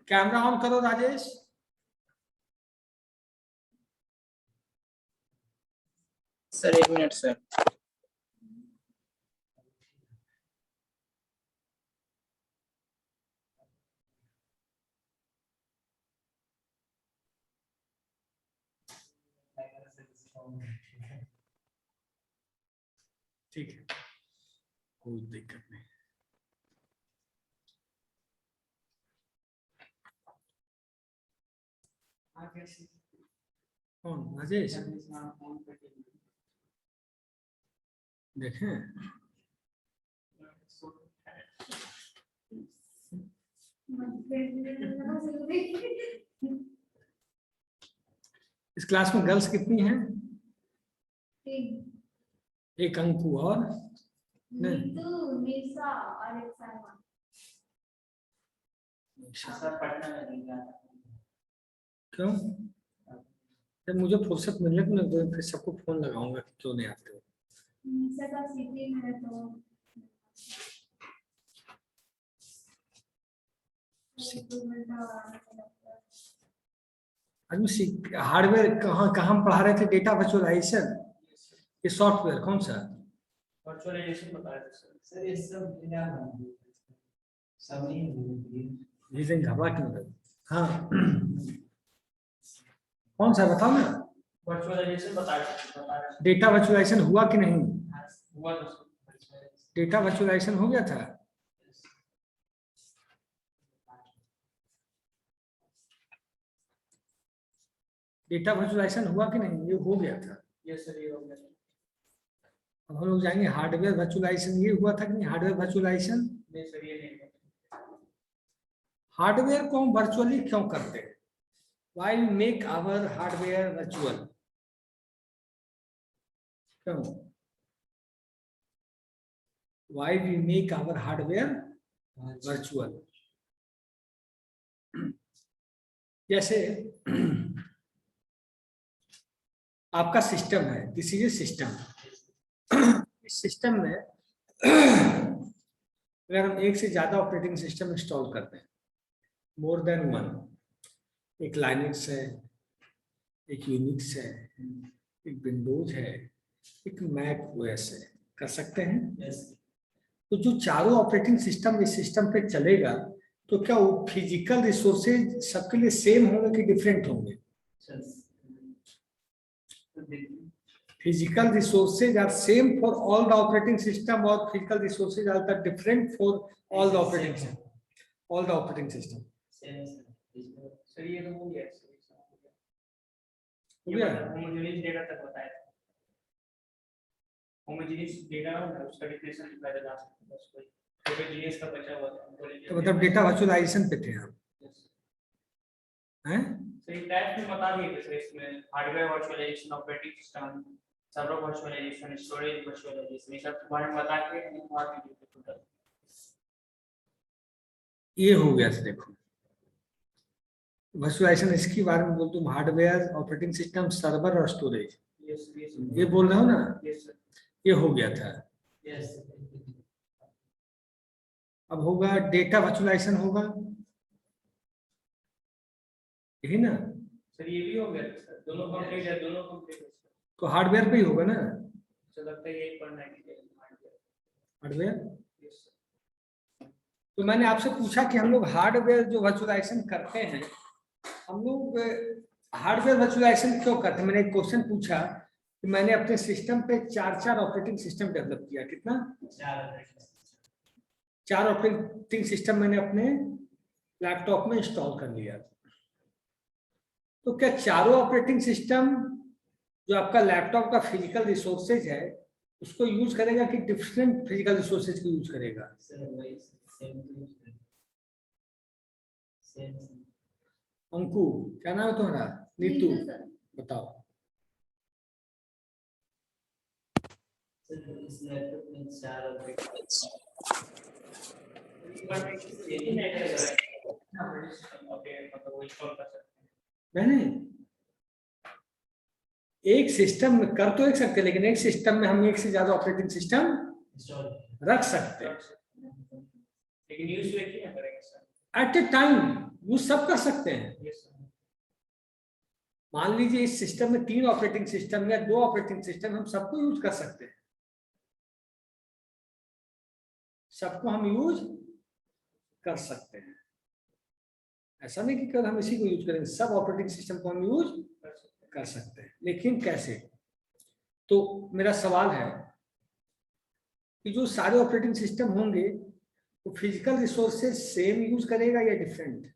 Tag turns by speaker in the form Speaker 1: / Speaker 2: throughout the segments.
Speaker 1: Camera on करो Rajesh.
Speaker 2: Sir 1 minute sir.
Speaker 1: ठीक है, कोई दिक्कत नहीं। कौन राजेश? देखें इस क्लास में गर्ल्स कितनी हैं? एक अंकु और
Speaker 3: निशा और एक सलमान।
Speaker 1: क्यों? जब मुझे फुर्सत मिलने को नहीं तो फिर सबको फोन लगाऊंगा कि क्यों नहीं आते हो।
Speaker 3: निशा का सिटी में तो
Speaker 1: हार्डवेयर कहाँ पढ़ा रहे थे? डेटा वर्चुअलाइजेशन, ये सॉफ्टवेयर कौन सा?
Speaker 2: वर्चुअलाइजेशन बता रहे थे
Speaker 4: सर। ये सब
Speaker 1: रीजन घबरा क्यों रहे? हाँ कौन सा बताओ ना।
Speaker 2: वर्चुअलाइजेशन बता रहे।
Speaker 1: डेटा वर्चुअलाइजेशन हुआ कि नहीं?
Speaker 2: हुआ तो
Speaker 1: डेटा वर्चुअलाइजेशन हो गया था। डेटा वर्चुअलाइजेशन हुआ कि नहीं? ये हो गया था।
Speaker 2: यस सर, ये हो गया।
Speaker 1: अब हम लोग जाएंगे हार्डवेयर वर्चुअलाइजेशन। ये हुआ था कि नहीं हार्डवेयर वर्चुअलाइजेशन?
Speaker 2: नहीं सर, ये नहीं।
Speaker 1: हार्डवेयर को हम वर्चुअली क्यों करते हैं? Why we make our hardware virtual? क्यों? Why we make our hardware virtual? जैसे आपका सिस्टम है, दिस इज ए सिस्टम। इस सिस्टम में अगर हम एक से ज्यादा ऑपरेटिंग सिस्टम इंस्टॉल करते हैं, मोर देन वन, एक लाइनक्स है, एक यूनिक्स है, एक विंडोज है, एक मैक ओएस है, कर सकते हैं।
Speaker 4: yes.
Speaker 1: तो जो चारों ऑपरेटिंग सिस्टम इस सिस्टम पे चलेगा तो क्या वो फिजिकल रिसोर्सेज सबके लिए सेम होंगे कि डिफरेंट होंगे? Physical resources are same for all the operating system or physical resources are the different for all the operating system? All the operating system.
Speaker 2: Sir ये तो हो गया।
Speaker 1: हो गया?
Speaker 2: होमोजेनियस डेटा तक बताया था। होमोजेनियस डेटा ना उसका डिफिनेशन लिखा जा सकता है बस कोई होमोजेनियस का बचा हुआ था।
Speaker 1: तो मतलब डेटा वर्चुअलाइजेशन पे थे आप हैं?
Speaker 2: सही टाइप में बता दिए थे इसमें hardware virtualization, operating system, server virtualization, storage virtualization, ये सब के बारे में बता के मार दिए थे टोटल।
Speaker 1: ये हो गया। देखो वर्चुअलाइजेशन इसके बारे में बोल, तुम हार्डवेयर, ऑपरेटिंग सिस्टम, सर्वर और स्टोरेज ये बोल रहे हो ना? ये हो गया था। अब होगा डेटा वर्चुअलाइजेशन होगा, यही ना?
Speaker 2: सर ये भी हो गया सर, दोनों कंप्लीट है, दोनों कंप्लीट है।
Speaker 1: तो हार्डवेयर पे ही होगा ना?
Speaker 2: तो लगता है यही पढ़ना है
Speaker 1: हार्डवेयर। तो मैंने आपसे पूछा कि हम लोग हार्डवेयर जो वर्चुअलाइजेशन करते हैं, हम लोग हार्डवेयर वर्चुअलाइजेशन क्यों करते हैं? मैंने एक क्वेश्चन पूछा कि मैंने अपने सिस्टम पे 4 ऑपरेटिंग सिस्टम डेवलप किया। कितना? 4 ऑपरेटिंग सिस्टम मैंने अपने लैपटॉप में इंस्टॉल कर लिया। तो क्या चारों ऑपरेटिंग सिस्टम जो आपका लैपटॉप का फिजिकल रिसोर्सेज है उसको यूज करेगा कि डिफरेंट फिजिकल रिसोर्सेज को यूज करेगा? अंकु, क्या नाम है तुम्हारा? नीतू, बताओ। नहीं, एक सिस्टम में कर तो एक सकते, लेकिन एक सिस्टम में हम एक से ज्यादा ऑपरेटिंग सिस्टम रख सकते हैं
Speaker 2: लेकिन यूज में क्या करेंगे sir?
Speaker 1: At a time. Use सब कर सकते हैं।
Speaker 2: Yes, sir.
Speaker 1: मान लीजिए इस सिस्टम में 3 ऑपरेटिंग सिस्टम या 2 ऑपरेटिंग सिस्टम, हम सबको यूज कर सकते हैं, सबको हम यूज कर सकते हैं। ऐसा नहीं कि केवल हम इसी को यूज करेंगे, सब ऑपरेटिंग सिस्टम को हम यूज कर सकते हैं। लेकिन कैसे? तो मेरा सवाल है कि जो सारे ऑपरेटिंग सिस्टम होंगे वो फिजिकल रिसोर्सेज सेम यूज करेगा या डिफरेंट?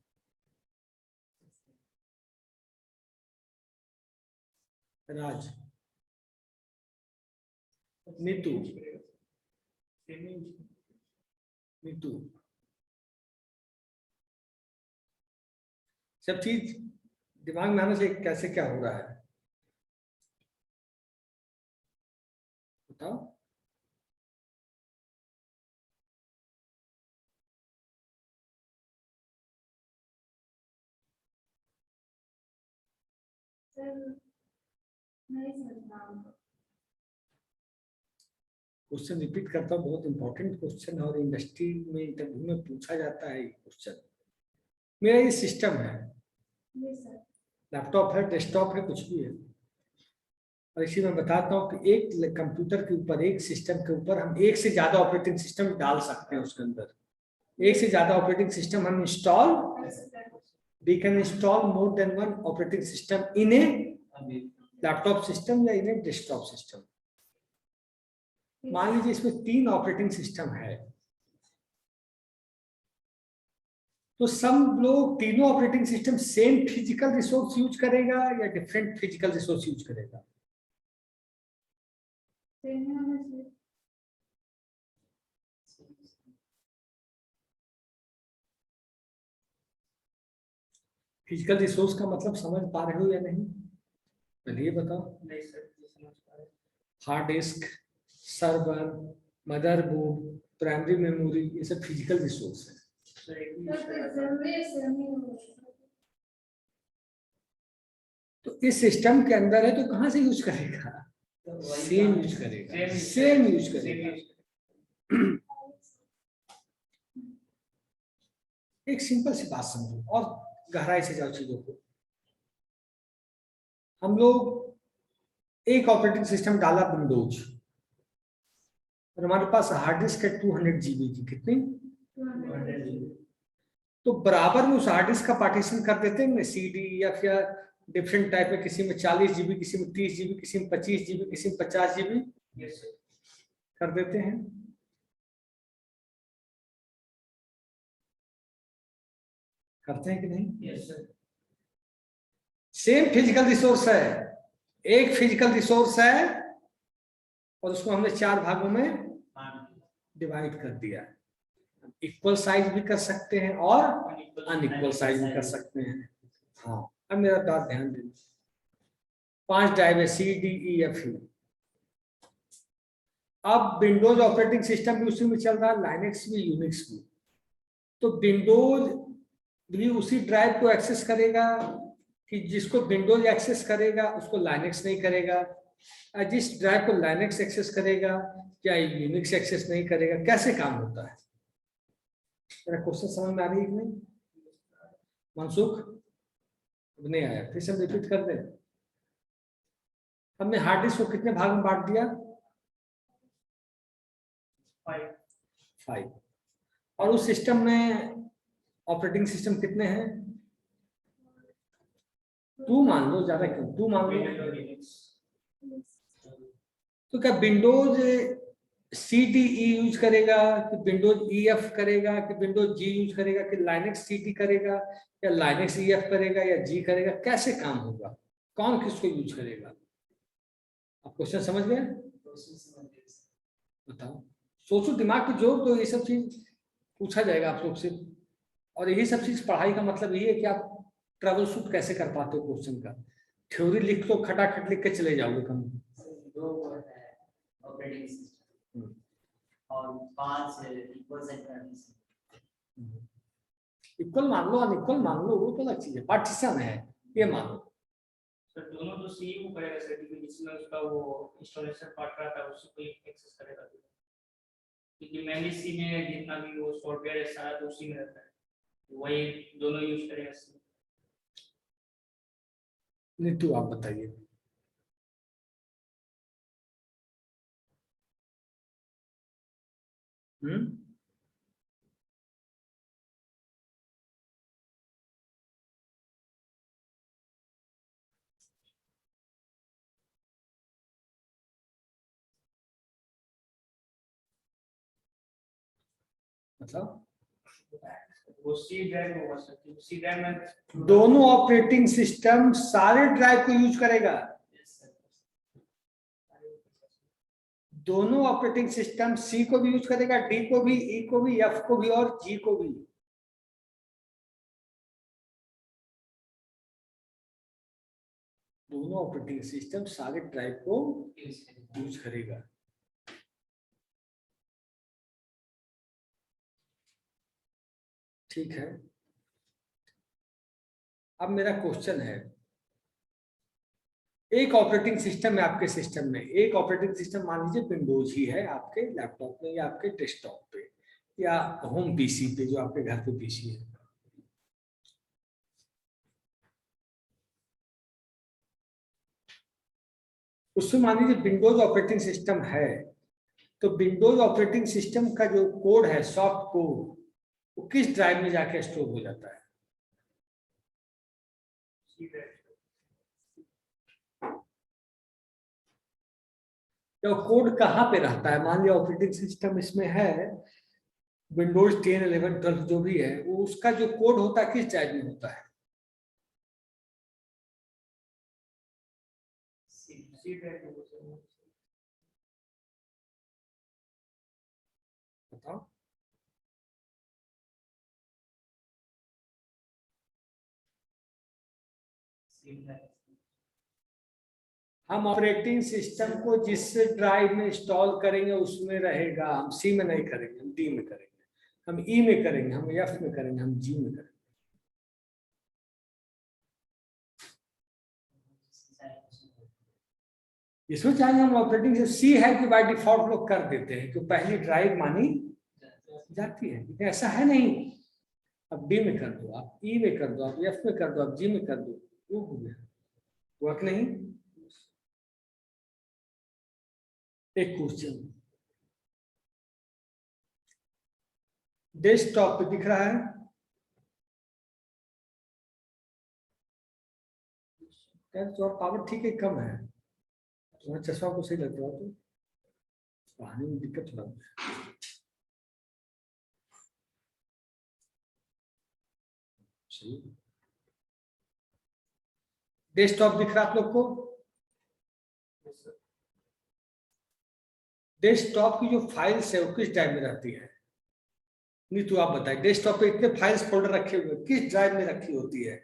Speaker 1: राज, नीतू, नीतू, सब चीज दिमाग में आने से कैसे क्या हो रहा है बताओ।
Speaker 3: सर नहीं समझा हमको।
Speaker 1: क्वेश्चन रिपीट करता हूँ, बहुत इंपॉर्टेंट क्वेश्चन है और इंडस्ट्री में इंटरव्यू में पूछा जाता है ये क्वेश्चन। मेरा ये सिस्टम है,
Speaker 3: यस सर।
Speaker 1: लैपटॉप है, डेस्कटॉप है, कुछ भी है, और इसी में बताता हूँ कि एक कंप्यूटर के ऊपर, एक सिस्टम के ऊपर हम एक से ज्यादा ऑपरेटिंग सिस्टम डाल सकते हैं। उसके अंदर एक से ज्यादा ऑपरेटिंग सिस्टम हम install, we can install more than one operating system in a laptop system या इन ए डेस्कटॉप सिस्टम। मान लीजिए इसमें 3 ऑपरेटिंग सिस्टम है, तो सब लोग तीनों operating system same physical resource use करेगा या डिफरेंट फिजिकल रिसोर्स यूज करेगा? फिजिकल रिसोर्स का मतलब समझ पा रहे हो या नहीं? पहले ये बताओ।
Speaker 2: नहीं सर, ये समझ पा रहे हैं।
Speaker 1: Hard disk, server, motherboard, primary memory, ये सब फिजिकल रिसोर्स है।
Speaker 2: सर एक भी use करा था।
Speaker 3: जरूरी है सर नहीं।
Speaker 1: तो इस सिस्टम के अंदर है तो कहाँ से यूज करेगा? सेम यूज करेगा, सेम यूज करेगा। एक सिंपल सी बात समझो और गहराई से जाओ चीजों को। हम लोग एक ऑपरेटिंग सिस्टम डाला विंडोज, और हमारे पास हार्ड डिस्क है 200 GB की। कितनी?
Speaker 3: 200
Speaker 1: तो बराबर में उस हार्ड डिस्क का पार्टीशन कर देते हैं CD या फिर डिफरेंट टाइप में, किसी में 40 GB, किसी में 30 GB, किसी में 25 GB, किसी में 50 GB
Speaker 2: Yes, sir.
Speaker 1: कर देते हैं। करते हैं कि नहीं?
Speaker 2: Yes, sir.
Speaker 1: Same physical resource है, एक फिजिकल रिसोर्स है और उसको हमने 4 भागों में डिवाइड कर दिया। इक्वल साइज भी कर सकते हैं और अनइक्वल साइज भी कर सकते हैं। हाँ, अब मेरा बात ध्यान देना। 5 ड्राइव है, CDEF। अब विंडोज ऑपरेटिंग सिस्टम भी उसी में चल रहा है, लाइनेक्स भी, यूनिक्स भी। तो विंडोज भी उसी ड्राइव को एक्सेस करेगा कि जिसको विंडोज एक्सेस करेगा उसको लाइनेक्स नहीं करेगा, जिस ड्राइव को लाइनेक्स एक्सेस करेगा या यूनिक्स एक्सेस नहीं करेगा। कैसे काम होता है? मेरा क्वेश्चन समझ में आ रही है कि नहीं? मनसुख, नहीं आया, फिर से रिपीट कर दें। हमने हार्ड डिस्क को कितने भाग में बांट दिया? 5। और उस सिस्टम में ऑपरेटिंग सिस्टम कितने हैं? 2 मान लो, ज्यादा क्यों, 2 मान लो। तो क्या विंडोज CDE यूज करेगा कि विंडोज EF करेगा कि विंडोज G यूज करेगा कि लाइनेक्स CD करेगा या लाइनेक्स EF करेगा या G करेगा? कैसे काम होगा? कौन किसको यूज करेगा? आप क्वेश्चन समझ गए? बताओ, सोचो, दिमाग पे जोर दो, ये सब चीज पूछा जाएगा आप लोग से। और यही सब चीज पढ़ाई का मतलब यही है कि आप ट्रबल शूट कैसे कर पाते हो क्वेश्चन का। थ्योरी लिख लो, खटाखट लिख के चले जाओगे कम।
Speaker 4: 2 होता है ऑपरेटिंग सिस्टम और 5 इक्वल सेट
Speaker 1: इक्वल मान लो, अनइक्वल मान लो, वो तो अलग चीज है। पार्टीशन है, ये मान लो।
Speaker 2: सर दोनों तो सी को करेगा सर, क्योंकि जिसमें उसका वो इंस्टॉलेशन पार्ट रहता है उसको कोई एक्सेस करेगा, क्योंकि मेमोरी सी में जितना भी वो सॉफ्टवेयर है सारा तो उसी में रहता है। वही दोनों यूज करेंगे इसमें।
Speaker 1: नीतू आप बताइए। हम्म। मतलब
Speaker 2: वो सी ड्राइव में हो सकती है, सी ड्राइव में
Speaker 1: दोनों ऑपरेटिंग सिस्टम सारे ड्राइव को यूज करेगा। दोनों ऑपरेटिंग सिस्टम सी को भी यूज करेगा, डी को भी, ई को भी, एफ को भी और जी को भी। दोनों ऑपरेटिंग सिस्टम सारे ड्राइव को यूज करेगा। ठीक है, अब मेरा क्वेश्चन है, एक ऑपरेटिंग सिस्टम है आपके सिस्टम में, एक ऑपरेटिंग सिस्टम मान लीजिए विंडोज ही है आपके लैपटॉप में या आपके डेस्कटॉप पे या होम पीसी पे, जो आपके घर पे पीसी है। उसमें मान लीजिए विंडोज ऑपरेटिंग सिस्टम है, तो विंडोज ऑपरेटिंग सिस्टम का जो कोड है, सॉफ्ट कोड, वो किस ड्राइव में जाके स्टोर हो जाता है?
Speaker 2: C drive.
Speaker 1: तो कोड कहाँ पे रहता है? मान लिया ऑपरेटिंग सिस्टम इसमें है, विंडोज 10, 11, 12 जो भी है, वो उसका जो कोड होता है किस ड्राइव में होता है?
Speaker 2: सी ड्राइव में हो सकता है।
Speaker 1: बताओ।
Speaker 2: C drive.
Speaker 1: हम ऑपरेटिंग सिस्टम को जिस ड्राइव में इंस्टॉल करेंगे उसमें रहेगा। हम सी में नहीं करेंगे, हम डी में करेंगे, हम ई में करेंगे, हम एफ में करेंगे, हम जी में करेंगे। इसमें चाहे हम ऑपरेटिंग से सी है कि बाय डिफॉल्ट लोग कर देते हैं कि पहली ड्राइव मानी जाती है, लेकिन ऐसा है नहीं। अब डी में कर दो, आप ई में कर दो, आप एफ में कर दो, आप जी में कर दो, वो हो गया। वर्क नहीं। एक क्वेश्चन डेस्कटॉप पे दिख रहा है, तो पावर ठीक है, कम है, तुम्हारा चश्मा को सही लग रहा तो पढ़ाने में दिक्कत हो रहा है। सही, डेस्कटॉप दिख रहा है आप लोग को? डेस्कटॉप की जो फाइल्स है वो किस ड्राइव में रहती है? नीतू आप बताइए, डेस्कटॉप पे इतने फाइल्स फोल्डर रखे हुए किस ड्राइव में रखी होती है?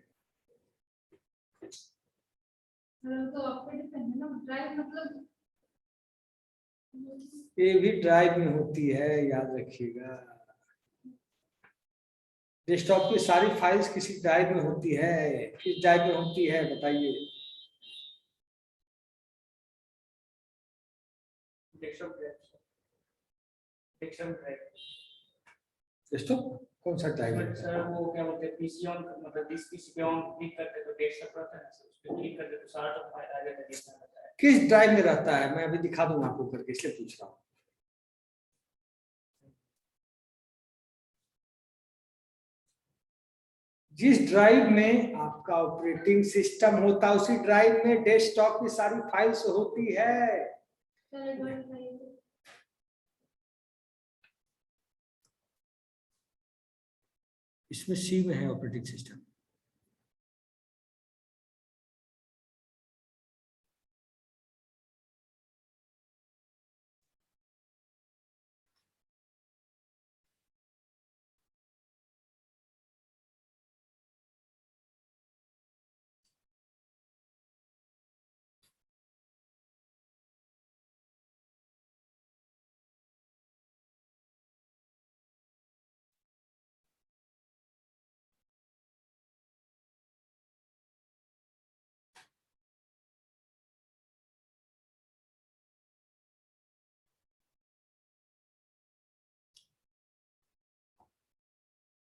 Speaker 3: तो आप पे डिपेंड है ना, ड्राइव मतलब
Speaker 1: ये भी ड्राइव में होती है, याद रखिएगा। डेस्कटॉप की सारी फाइल्स किसी ड्राइव में होती है, किस ड्राइव में होती है बताइए?
Speaker 2: Desktop drive. Desktop drive.
Speaker 1: Desktop कौन सा ड्राइव है?
Speaker 2: सर वो क्या बोलते हैं, पीसी ऑन, मतलब दिस पीसी पे ऑन क्लिक करते तो डेस्कटॉप रहता है ना सर, उस पे क्लिक करते तो सारा तो फाइल आ जाता है जितना रहता है।
Speaker 1: किस ड्राइव में रहता है? मैं अभी दिखा दूंगा आपको करके, इसलिए पूछ रहा हूँ। जिस ड्राइव में आपका ऑपरेटिंग सिस्टम होता है उसी ड्राइव में डेस्कटॉप की सारी फाइल्स होती है।
Speaker 3: चलो एक बार बताइए।
Speaker 1: इसमें सी में है ऑपरेटिंग सिस्टम।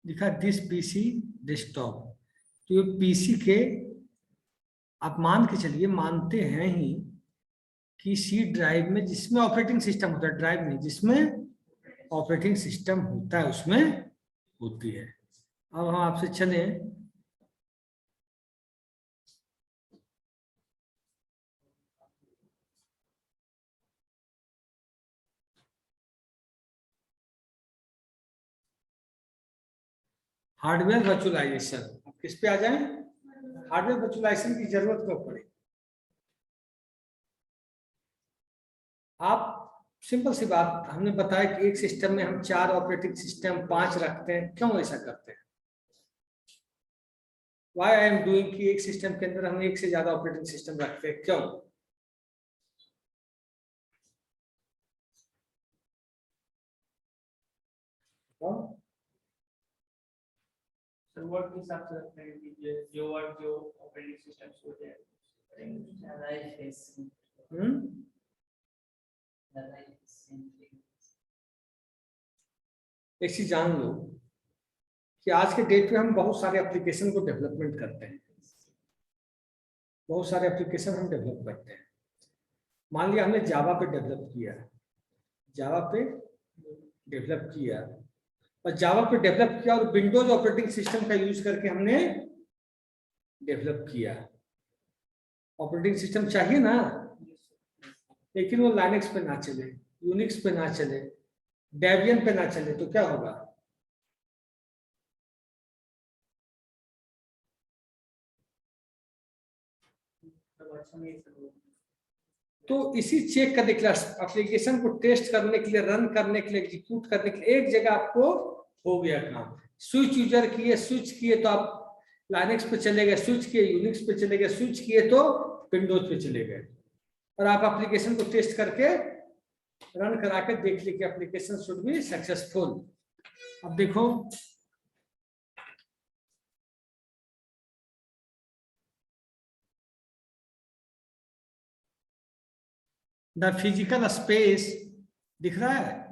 Speaker 1: लिखा दिस पीसी डेस्कटॉप। तो ये पीसी के, आप मान के चलिए, मानते हैं ही कि सी ड्राइव में जिसमें ऑपरेटिंग सिस्टम होता है, ड्राइव में जिसमें ऑपरेटिंग सिस्टम होता है उसमें होती है। अब हम आपसे चलें हार्डवेयर वर्चुअलाइजेशन। अब किस पे आ जाएं? हार्डवेयर वर्चुअलाइजेशन की जरूरत क्यों पड़े? आप सिंपल सी बात, हमने बताया कि एक सिस्टम में हम 4 ऑपरेटिंग सिस्टम 5 रखते हैं। क्यों ऐसा करते हैं? वाई आई एम डूइंग कि एक सिस्टम के अंदर हम एक से ज्यादा ऑपरेटिंग सिस्टम रखते हैं, क्यों?
Speaker 2: सर वर्ड के हिसाब से रखते हैं कि जो वर्ड जो ऑपरेटिंग सिस्टम होते हैं
Speaker 4: Life is
Speaker 1: hmm
Speaker 4: the life is simply
Speaker 1: एक चीज जान लो कि आज के डेट में हम बहुत सारे एप्लीकेशन को डेवलपमेंट करते हैं। बहुत सारे एप्लीकेशन हम डेवलप करते हैं। मान लिया हमने जावा पे डेवलप किया, जावा पे डेवलप किया, और जावा पे डेवलप किया और विंडोज ऑपरेटिंग सिस्टम का यूज करके हमने डेवलप किया। ऑपरेटिंग सिस्टम चाहिए ना, लेकिन वो लाइनक्स पे ना चले, यूनिक्स पे ना चले, डेबियन पे ना चले, तो क्या होगा?
Speaker 2: तो अच्छा नहीं सर।
Speaker 1: तो इसी चेक करने के लिए, एप्लीकेशन को टेस्ट करने के लिए, रन करने के लिए, एग्जीक्यूट करने के लिए एक जगह आपको हो गया काम। स्विच यूजर किए, स्विच किए तो आप लाइनक्स पे चले गए, स्विच किए यूनिक्स पे चले गए, स्विच किए तो विंडोज पे चले गए, और आप एप्लीकेशन को टेस्ट करके रन करा के देख ली कि एप्लीकेशन शुड बी सक्सेसफुल। अब देखो द फिजिकल स्पेस दिख रहा है,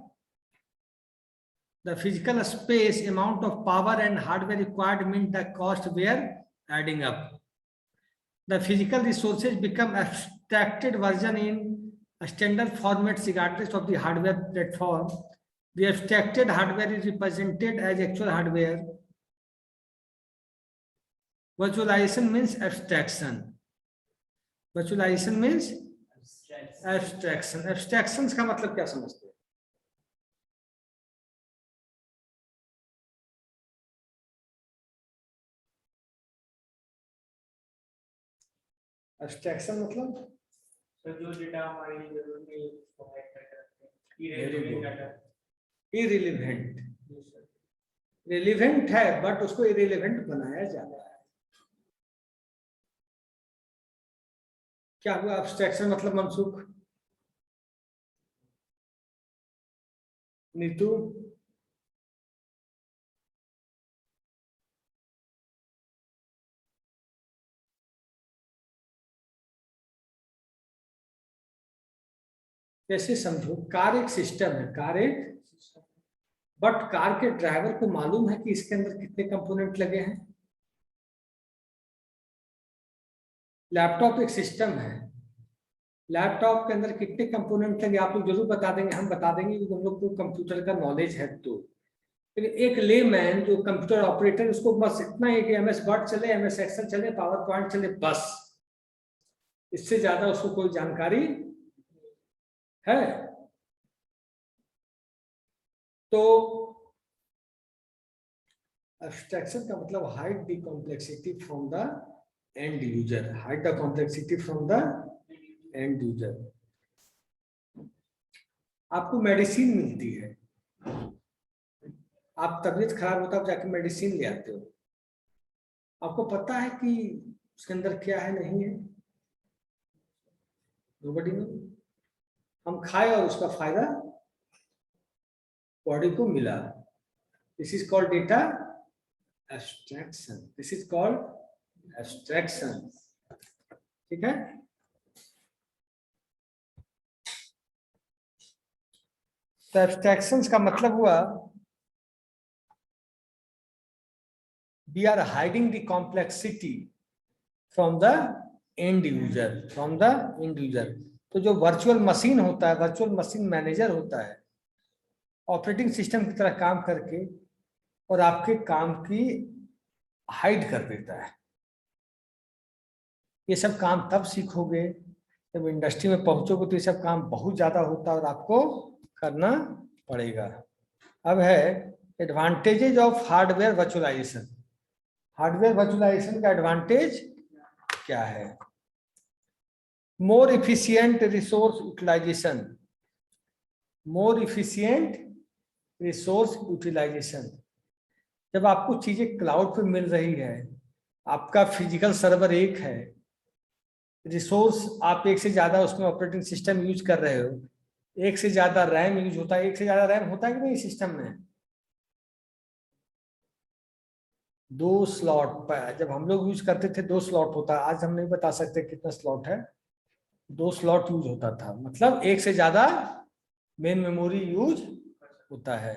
Speaker 1: the physical space, amount of power and hardware required mean the cost were adding up. The physical resources become abstracted version in standard formats regardless of the hardware platform. The abstracted hardware is represented as actual hardware. Virtualization means abstraction. Virtualization means
Speaker 4: abstract.
Speaker 1: abstraction. Abstractions का मतलब क्या समझते हैं? Abstraction मतलब
Speaker 2: sir जो data हमारे लिए जरूरी नहीं है उसको हाइड करके रखते हैं, irrelevant डाटा।
Speaker 1: irrelevant,
Speaker 2: जी सर।
Speaker 1: relevant है बट उसको irrelevant बनाया जा रहा है। क्या हुआ एब्स्ट्रैक्शन मतलब? मनसुख, नीतू, कैसे समझो? कार एक सिस्टम है, कार एक, बट कार के ड्राइवर को मालूम है कि इसके अंदर कितने कंपोनेंट लगे हैं। लैपटॉप एक सिस्टम है, लैपटॉप के अंदर कितने कंपोनेंट लगे आप लोग जरूर बता देंगे, हम बता देंगे कि हम लोग को कंप्यूटर का नॉलेज है। तो लेकिन एक लेमैन जो कंप्यूटर ऑपरेटर, उसको बस इतना है कि MS वर्ड चले, MS एक्सेल चले, पावर पॉइंट चले, बस, इससे ज्यादा उसको कोई जानकारी है। तो एब्स्ट्रैक्शन का मतलब hide the complexity from the end user, hide the complexity from the end user. आपको मेडिसिन मिलती है, आप तबीयत खराब होता है जाके मेडिसिन ले आते हो, आपको पता है कि उसके अंदर क्या है नहीं है? Nobody know. हम खाए और उसका फायदा बॉडी को मिला। This is called data abstraction, this is called abstraction. ठीक है? तो एब्स्ट्रैक्शंस का मतलब हुआ we are hiding the complexity from the end user, from the end user. तो जो वर्चुअल मशीन होता है, वर्चुअल मशीन मैनेजर होता है, ऑपरेटिंग सिस्टम की तरह काम करके और आपके काम की हाइड कर देता है। ये सब काम तब सीखोगे जब इंडस्ट्री में पहुंचोगे, तो ये सब काम बहुत ज्यादा होता है और आपको करना पड़ेगा। अब है advantages of hardware virtualization. Hardware virtualization का एडवांटेज क्या है? More efficient resource utilization, more efficient resource utilization. जब आपको चीजें क्लाउड पे मिल रही है, आपका फिजिकल सर्वर एक है, रिसोर्स आप एक से ज्यादा उसमें ऑपरेटिंग सिस्टम यूज कर रहे हो, एक से ज्यादा रैम यूज होता है, एक से ज्यादा रैम होता है कि नहीं सिस्टम में? 2 स्लॉट पर जब हम लोग यूज करते थे 2 स्लॉट होता है, आज हम नहीं बता सकते कितना स्लॉट है, 2 स्लॉट यूज होता था, मतलब एक से ज्यादा मेन मेमोरी यूज होता है।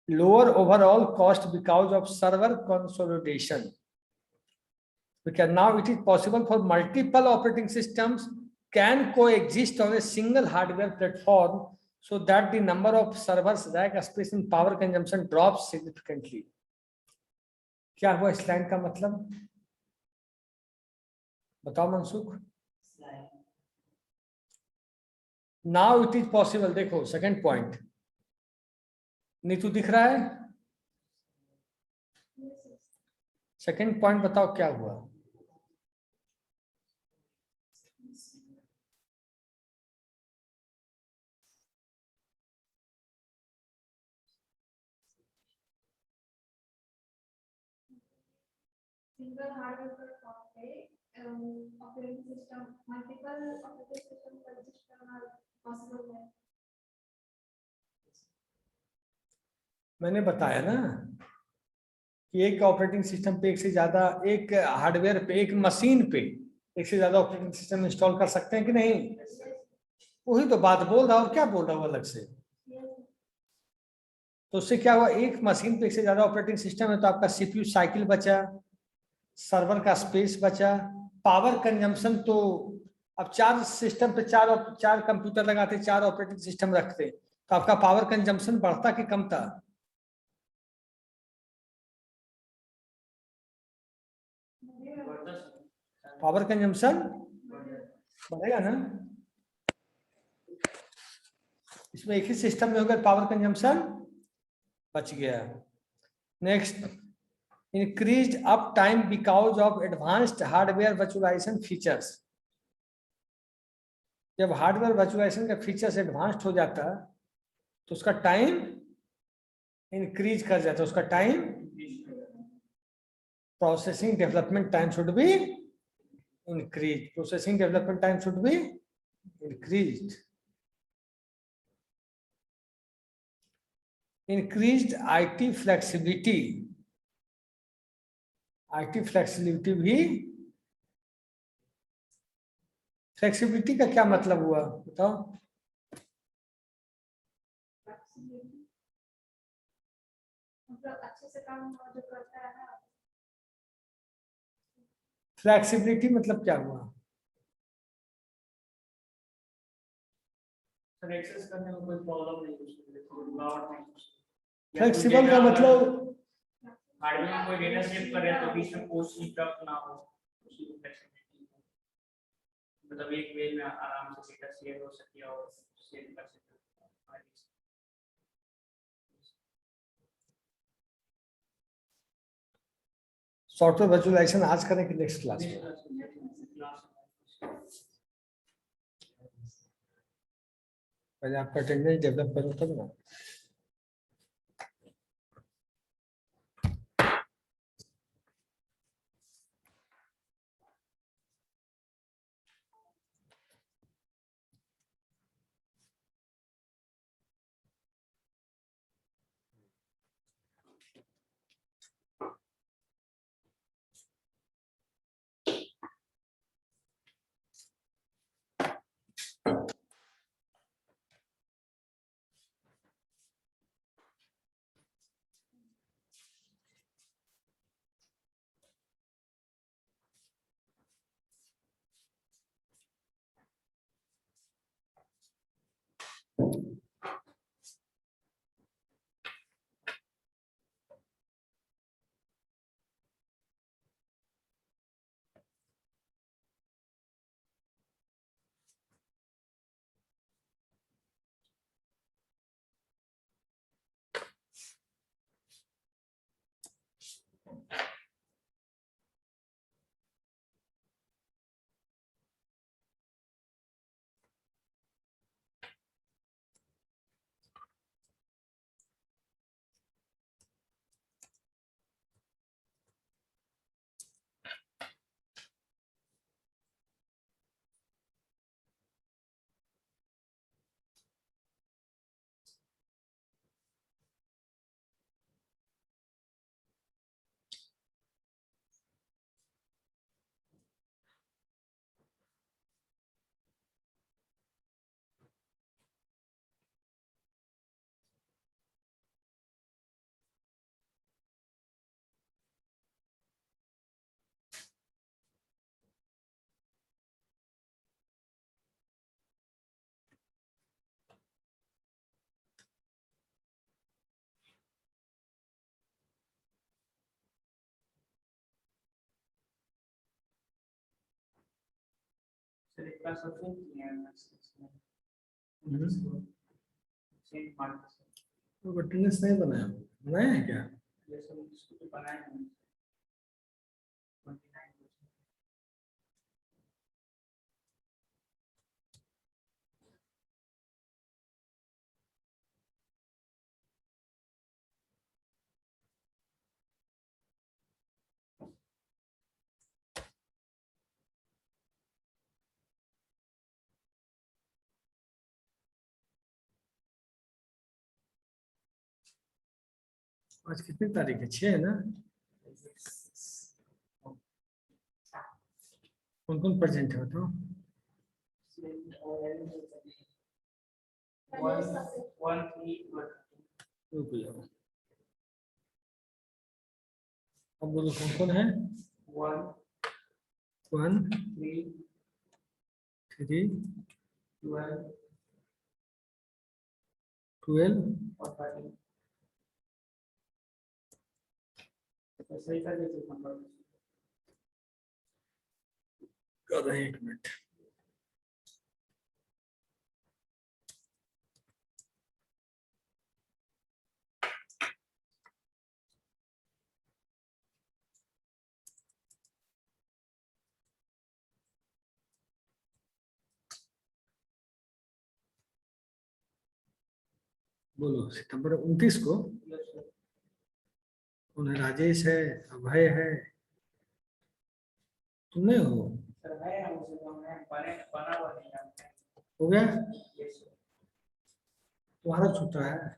Speaker 1: Lower overall cost because of server consolidation, because now it is possible for multiple operating systems can coexist on a single hardware platform so that the number of servers, rack space and power consumption drops significantly. क्या हुआ इस line का मतलब? बताओ Mansukh. Now it is possible, देखो second point, Neetu दिख रहा है? सेकंड पॉइंट बताओ क्या हुआ?
Speaker 3: सिंगल हार्डवेयर प्लेटफॉर्म पे operating system multiple operating system का रजिस्टर करना पॉसिबल है।
Speaker 1: मैंने बताया ना कि एक ऑपरेटिंग सिस्टम पे एक से ज्यादा, एक हार्डवेयर पे, एक मशीन पे एक से ज्यादा ऑपरेटिंग सिस्टम इंस्टॉल कर सकते हैं कि नहीं? वही तो बात बोल रहा हूं, और क्या बोल रहा हूं अलग से? तो उससे क्या हुआ, एक मशीन पे एक से ज्यादा ऑपरेटिंग सिस्टम है तो आपका सीपीयू साइकिल बचा, सर्वर का स्पेस बचा, पावर कंजम्पशन। तो अब 4 सिस्टम पे 4 कंप्यूटर लगाते, 4 ऑपरेटिंग सिस्टम रखते, तो आपका पावर कंजम्पशन बढ़ता कि कम था? पावर कंजम्पशन बढ़ेगा ना। इसमें एक ही सिस्टम में होगा, पावर कंजम्पशन बच गया। Next, increased uptime because of advanced hardware virtualization features. जब हार्डवेयर वर्चुअलाइजेशन का फीचर्स एडवांस्ड हो जाता तो उसका टाइम इंक्रीज कर जाता, उसका time, processing development time should be increase, processing development time should be increased. Increased IT flexibility, IT flexibility भी, फ्लेक्सिबिलिटी का क्या मतलब हुआ बताओ?
Speaker 3: मतलब अच्छे से काम जो करता है ना।
Speaker 1: फ्लेक्सिबिलिटी मतलब क्या हुआ?
Speaker 2: सर एक्सेस करने में कोई प्रॉब्लम नहीं है, रुकावट नहीं।
Speaker 1: फ्लेक्सिबल का मतलब
Speaker 2: हार्डवेयर में कोई डेटा शिफ्ट कर रहे हैं तो बीच में कोई इंटरप्ट ना हो, उसी को फ्लेक्सिबिलिटी। मतलब एक वे में आराम से डेटा शेयर हो सके और शेयर कर सके।
Speaker 1: सॉफ्टवेयर वर्चुअलाइजेशन आज करें कि नेक्स्ट क्लास में? पहले आपका अटेंडेंस डेवलप करो तब ना।
Speaker 2: सर एक क्लास ऑप्शन किए हैं
Speaker 1: हम्म।
Speaker 2: सेंट मार्क्स
Speaker 1: तो अटेंडेंस नहीं बनाया, बनाया है क्या?
Speaker 2: जैसे इसको तो बनाया है 29%।
Speaker 1: आज कितनी तारीख है? 6 है ना? कौन कौन प्रेजेंट है बताओ? रुक जाओ, अब बोलो कौन कौन है? 1 3 12
Speaker 2: सही कर देते नंबर
Speaker 1: कर रहे हैं, 1 मिनट। बोलो सितंबर 29 को कौन है? राजेश है, अभय है, तुम नहीं हो?
Speaker 2: सर है ना उसे तो हमने बना हुआ नहीं है
Speaker 1: हो गया?
Speaker 2: यस सर
Speaker 1: तुम्हारा छूट रहा है।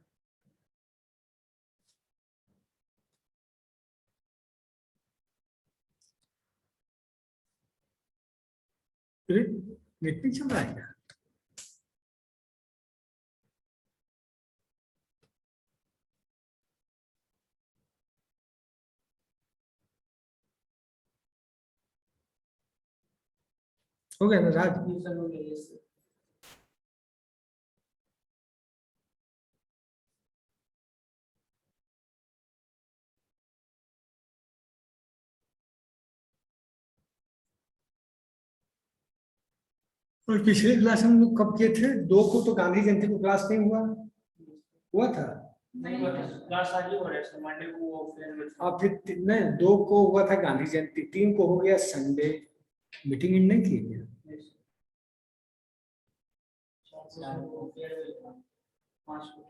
Speaker 1: नेट नहीं चल रहा है क्या? हो गया ना राज?
Speaker 2: सर हो गया यस सर
Speaker 1: और पिछले क्लास हम लोग कब किए थे? 2 को तो गांधी जयंती को क्लास नहीं हुआ, हुआ था?
Speaker 2: नहीं हुआ था क्लास आज ही हो रहा है सर मंडे को वो फेयरवेल
Speaker 1: और फिर नहीं, 2 को हुआ था गांधी जयंती, 3 को हो गया संडे। मीटिंग इन नहीं की गया?
Speaker 2: फेयरवेल 5 को